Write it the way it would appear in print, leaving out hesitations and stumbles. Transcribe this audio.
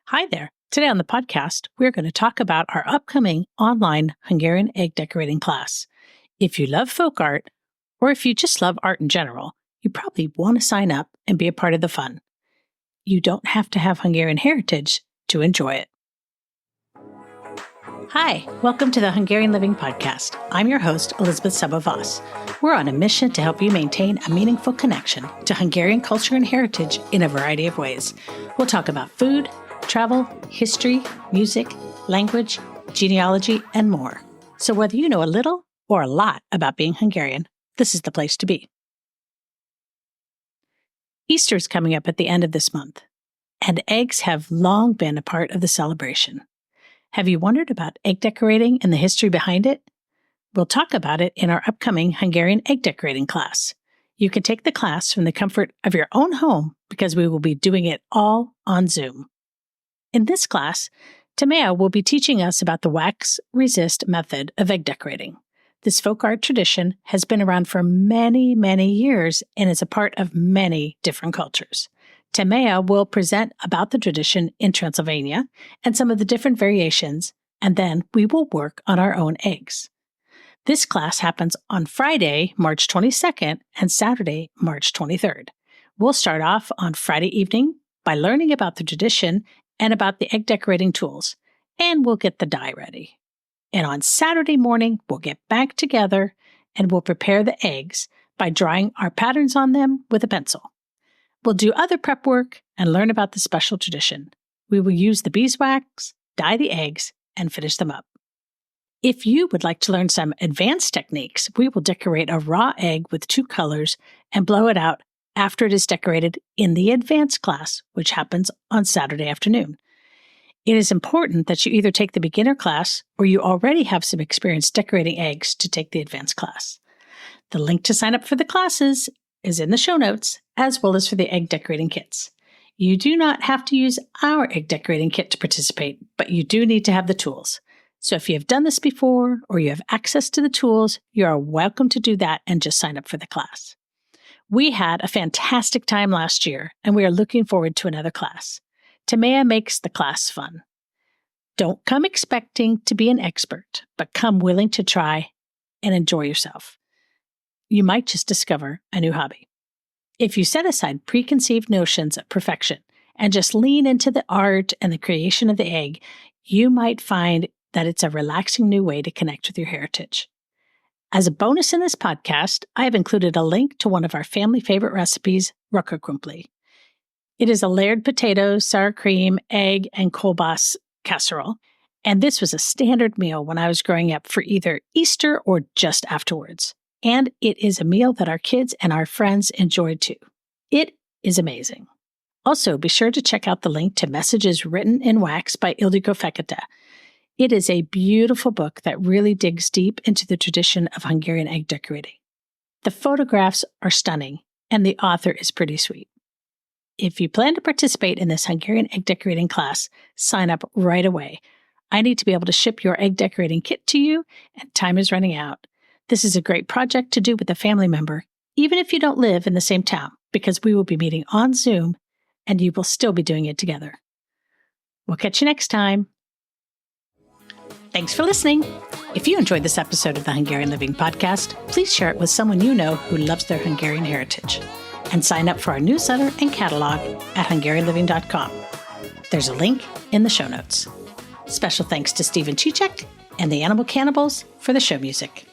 Hi there. Today on the podcast, we're going to talk about our upcoming online Hungarian egg decorating class. If you love folk art, or if you just love art in general, you probably want to sign up and be a part of the fun. You don't have to have Hungarian heritage to enjoy it. Hi, welcome to the Hungarian Living Podcast. I'm your host, Elizabeth Saba-Voss. We're on a mission to help you maintain a meaningful connection to Hungarian culture and heritage in a variety of ways. We'll talk about food, travel, history, music, language, genealogy, and more. So whether you know a little or a lot about being Hungarian, this is the place to be. Easter is coming up at the end of this month, and eggs have long been a part of the celebration. Have you wondered about egg decorating and the history behind it? We'll talk about it in our upcoming Hungarian egg decorating class. You can take the class from the comfort of your own home because we will be doing it all on Zoom. In this class, Tamea will be teaching us about the wax resist method of egg decorating. This folk art tradition has been around for many, many years and is a part of many different cultures. Tamea will present about the tradition in Transylvania and some of the different variations, and then we will work on our own eggs. This class happens on Friday, March 22nd, and Saturday, March 23rd. We'll start off on Friday evening by learning about the tradition and about the egg decorating tools, and we'll get the dye ready. And on Saturday morning, we'll get back together and we'll prepare the eggs by drawing our patterns on them with a pencil. We'll do other prep work and learn about the special tradition. We will use the beeswax, dye the eggs, and finish them up. If you would like to learn some advanced techniques, we will decorate a raw egg with 2 colors and blow it out after it is decorated in the advanced class, which happens on Saturday afternoon. It is important that you either take the beginner class or you already have some experience decorating eggs to take the advanced class. The link to sign up for the classes is in the show notes, as well as for the egg decorating kits. You do not have to use our egg decorating kit to participate, but you do need to have the tools. So if you have done this before or you have access to the tools, you are welcome to do that and just sign up for the class. We had a fantastic time last year, and we are looking forward to another class. Tamea makes the class fun. Don't come expecting to be an expert, but come willing to try and enjoy yourself. You might just discover a new hobby. If you set aside preconceived notions of perfection and just lean into the art and the creation of the egg, you might find that it's a relaxing new way to connect with your heritage. As a bonus in this podcast, I have included a link to one of our family favorite recipes, rökkelkrumpli. It is a layered potato, sour cream, egg, and kolbas casserole, and this was a standard meal when I was growing up for either Easter or just afterwards. And it is a meal that our kids and our friends enjoyed too. It is amazing. Also, be sure to check out the link to Messages Written in Wax by Ildiko Fekete. It is a beautiful book that really digs deep into the tradition of Hungarian egg decorating. The photographs are stunning, and the author is pretty sweet. If you plan to participate in this Hungarian egg decorating class, sign up right away. I need to be able to ship your egg decorating kit to you, and time is running out. This is a great project to do with a family member, even if you don't live in the same town, because we will be meeting on Zoom and you will still be doing it together. We'll catch you next time. Thanks for listening. If you enjoyed this episode of the Hungarian Living Podcast, please share it with someone you know who loves their Hungarian heritage. And sign up for our newsletter and catalog at HungarianLiving.com. There's a link in the show notes. Special thanks to Stephen Chichek and the Animal Cannibals for the show music.